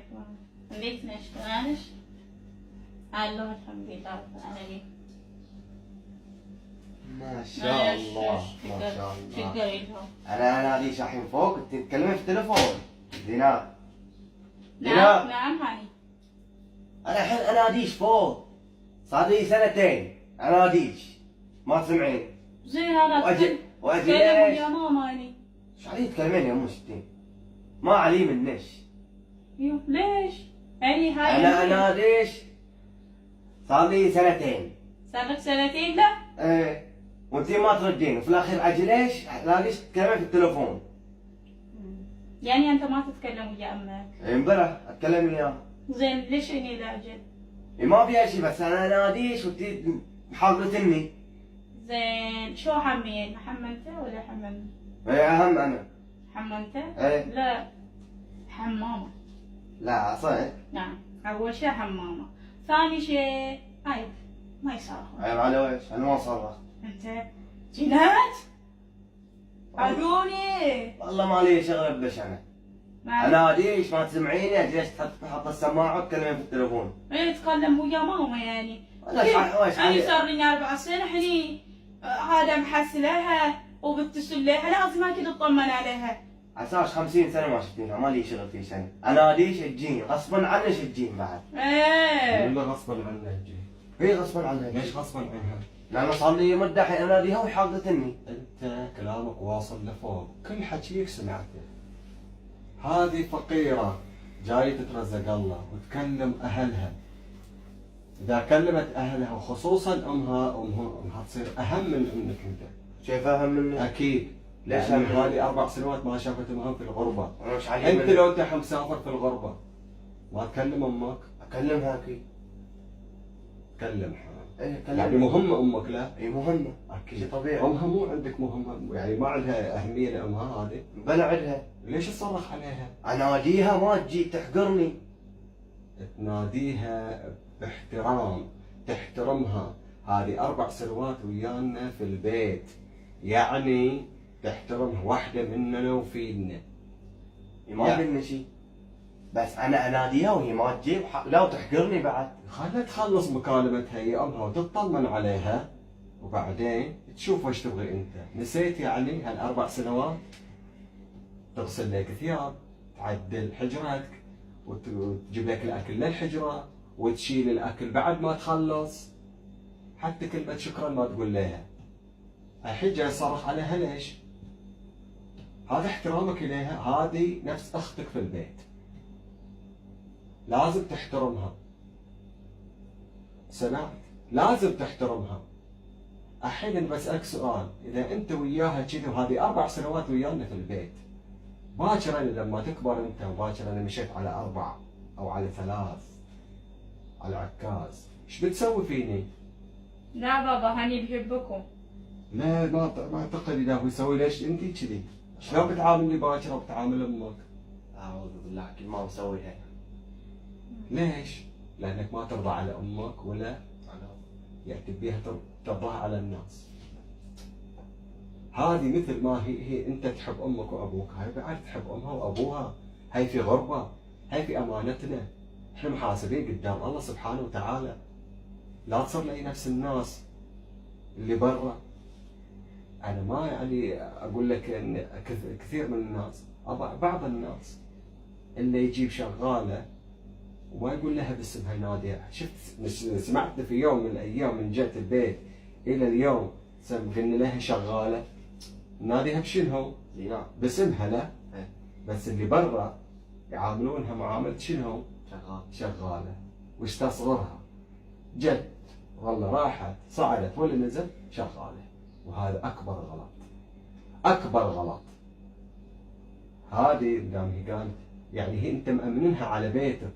عليكم. እንዴት ነሽ? ደህና ነሽ? አለሁ አልሐምዱሊላህ ረብል ዓለሚን። ما شاء الله ما شاء الله. ችግር የለውም። انا اناديش الحين فوق انت تتكلمين في التليفون. دينار نعم نعم هاني. انا الحين اناديش فوق صار لي سنتين اناديش ما تسمعين. زين انا واجي كلموا ليش؟ يا ماما اني. ايش علي تكلمين يا ام 60؟ ما علي منش. يو ليش؟ يعني هاي انا اناديش صار لي سنتين. صار لك سنتين لا؟ ايه وانتي ما تردين وفي الاخير اجي ليش؟ ليش تتكلمين في التليفون؟ يعني انت ما تتكلم ويا امك؟ ايه امبارح اتكلم وياه. زين ليش اني لا اجل؟ إيه ما فيها شيء بس انا اناديش وانتي محاولتني. زين شو حمين؟ حمنته ولا حمن؟ ايه اهم انا. حمنته؟ ايه لا حمامة. لا صدق. نعم اول شيء حمامة، ثاني شيء عيب ما يصرخون. عيب على ويش؟ انا ما صرخ. انت جنات؟ عيوني والله ما لي شغله بش انا. اناديش ما تسمعيني اجي ليش تحط السماعه وتكلمين في التليفون. ايه اتكلم ويا ماما يعني. ويش انا صار لي 4 سنين حني هذا محسلها وبتصل لها لازم اكيد اطمن عليها. عساش 50 سنه ما شفتينها ما لي شغل في سنه. اناديش تجين غصبا عنك تجين بعد. ايه ولا غصبا عنها تجي؟ هي غصبا عنها. ليش غصبا عنها؟ لانه صار لي مده الحين اناديها وحاقتني. انت كلامك واصل لفوق، كل حكيك سمعته. هذه فقيرة جاي تترزق الله وتكلم اهلها. اذا كلمت اهلها وخصوصا امها تصير اهم من امك انت. شايف اهم مني؟ اكيد. ليش لأن أهم؟ هذه 4 سنوات ما شافت امها في الغربة. انا وش علي انت مني؟ لو انت مسافر في الغربة ما تكلم امك؟ اكلمها اكيد. كلمها. ايه كلمها. يعني مهمة امك لا؟ اي مهمه. اكيد. شيء طبيعي. امها مو عندك مهمة، يعني ما عندها اهمية لامها هذه؟ بلا عدها. ليش تصرخ عليها؟ اناديها ما تجي تحقرني. تناديها باحترام، تحترمها. هذه 4 سنوات ويانا في البيت، يعني تحترمها، واحدة مننا وفينا. ما قلنا شيء بس انا اناديها وهي ما تجي لا وتحقرني بعد. خلها تخلص مكالمتها هي امها وتطمن عليها وبعدين تشوف وش تبغي انت. نسيت يعني هال4 سنوات؟ تغسل لك ثياب، تعدل حجرتك، وتجيب لك الاكل للحجره، وتشيل الاكل بعد ما تخلص. حتى كلمه شكرا ما تقول لها. الحين جاي صرخ عليها ليش؟ هذا احترامك اليها، هذه نفس اختك في البيت. لازم تحترمها. سمعت؟ لازم تحترمها. الحين بسألك سؤال، إذا أنت وياها كذي وهذه 4 سنوات ويانا في البيت، باكر لما تكبر أنت وباكر أنا مشيت على 4 أو على 3 على عكاز، إيش بتسوي فيني؟ لا بابا هاني بحبكم. لا ما أعتقد إذا هو يسوي. ليش أنت كذي؟ شلون بتعاملني باكر وبتعامل أمك؟ اعوذ بالله كل ما مسويها. ليش؟ لأنك ما ترضى على أمك ولا يعني تبيها ترضاها على الناس. هذه مثل ما هي انت تحب امك وابوك، هاي بعد تحب امها وابوها. هاي في غربه، هاي في امانتنا. احنا محاسبين قدام الله سبحانه وتعالى. لا تصير لي نفس الناس اللي برا. انا ما يعني اقول لك ان كثير من الناس، بعض الناس اللي يجيب شغاله وما يقول لها باسمها يناديها. شفت سمعت في يوم من الايام من جت البيت الى اليوم قلنا لها شغاله، ناديها بشنو؟ باسمها لا. بس اللي برا يعاملونها معامله شنو؟ شغاله. وش تصغرها؟ جت والله راحت صعدت ولا نزل شغاله. وهذا اكبر غلط، اكبر غلط. هذه دام هي قالت يعني هي انت مأمنها على بيتك.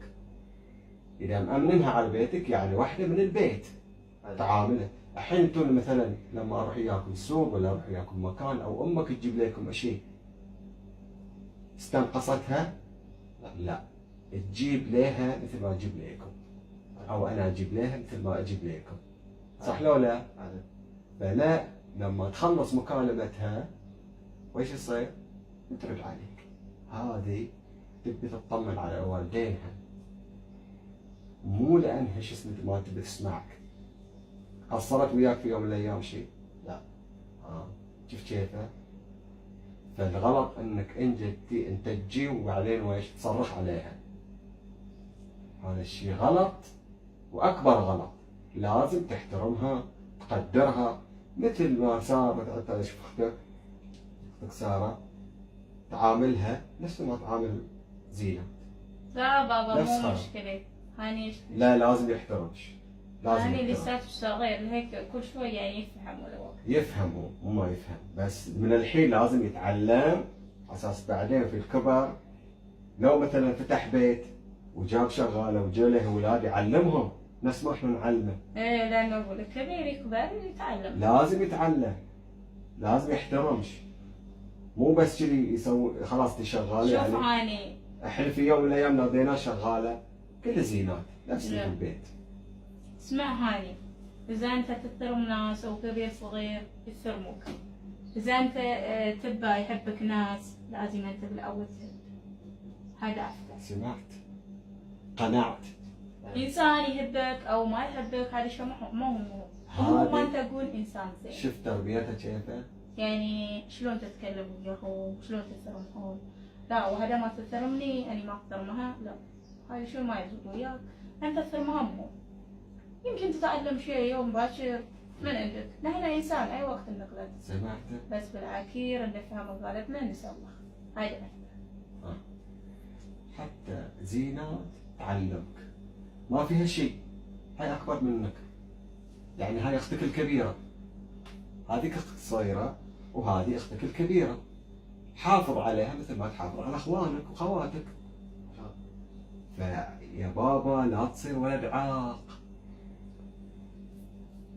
إذا مأمنها على بيتك يعني واحدة من البيت تعاملها. الحين انتم مثلا لما اروح وياكم السوق ولا اروح وياكم مكان او امك تجيب لكم شيء، استنقصتها؟ لا، تجيب لها مثل ما اجيب لكم، او انا اجيب لها مثل ما اجيب لكم. صح لو لا؟ فلا، لما تخلص مكالمتها وش يصير؟ ترد عليك. هذه تبي تطمن على والدينها، مو لانها شو اسمه ما تبي تسمعك. قصرت وياك في يوم من الايام شيء؟ لا. شوف كيفه. فالغلط انك انت تجي وبعدين ويش تصرخ عليها. هذا الشيء غلط واكبر غلط. لازم تحترمها، تقدرها، مثل ما صار مثلا شوف اختك ساره تعاملها نفس ما تعامل زينة. لا بابا نفسها. مو مشكلة. هاني لا لازم يحترمش. لازم هاني يحترم. لساته صغير هيك كل شوي يعني يفهم ولا وقت. يفهم هو مو ما يفهم، بس من الحين لازم يتعلم على اساس بعدين في الكبر لو مثلا فتح بيت وجاب شغاله وجا له اولاد يعلمهم نفس ما احنا نعلمه. ايه لانه اقول لك كبير يكبر يتعلم. لازم يتعلم، لازم يحترمش، مو بس كذي يسوي خلاص دي شغاله شوف يعني. هاني احنا في يوم من الايام ناديناه شغاله كل زينات نفس اللي في نعم. البيت. اسمع هاني، إذا أنت تحترم ناس أو كبير صغير يحترموك. إذا أنت تبى يحبك ناس لازم أنت بالأول تحب. هذا أفضل. سمعت، قنعت. إنسان يحبك أو ما يحبك هذا شيء ما هو مهم ما أنت تقول إنسان زين. شفت تربيتها كيفه؟ يعني شلون تتكلم وياهم، شلون تحترمهم. لا وهذا ما تحترمني أنا ما أحترمها، لا هذا شو ما يزبط وياك. أنت تحترمهم هم. يمكن تتعلم شيء يوم باكر من عندك، نحن انسان اي وقت النقلت. سمعت؟ بس بالعكير اللي فهمك غلط ما نسوح. هاي حتى زينات تعلمك ما فيها شيء، هاي اكبر منك. يعني هاي اختك الكبيره، هذيك اختك الصغيره وهذه اختك الكبيره. حافظ عليها مثل ما تحافظ على اخوانك واخواتك. فيا بابا لا تصير ولد عاق،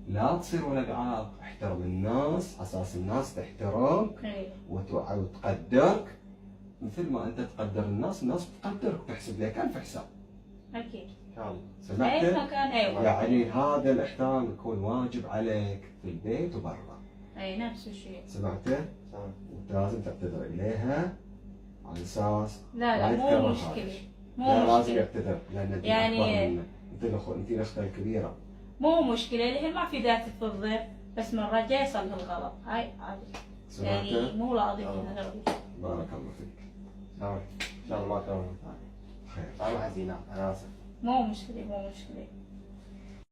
لا تصير ولد عاق. احترم الناس اساس الناس تحترمك ايه. وتقدرك مثل ما انت تقدر الناس، الناس تقدرك وتحسب لك الف حساب. اكيد. سمعت؟ اي مكان اي وقت. يعني هذا الاحترام يكون واجب عليك في البيت وبرا. اي نفس الشيء. سمعت؟ وانت لازم تعتذر اليها على اساس لا ما مو يتكرر مشكلة. هذا. مو لا لازم مشكلة. يعتذر لان انت يعني- اكبر منه، انت الاخت الكبيره. مو مشكلة اللي هي ما في ذات تفضل، بس مرة جاي يصل الغلط. هاي عادي. يعني سمعت؟ مو لازم نغلط. بارك الله فيك. ان شاء الله ما كان خير. انا حزينة انا اسف. مو مشكلة مو مشكلة.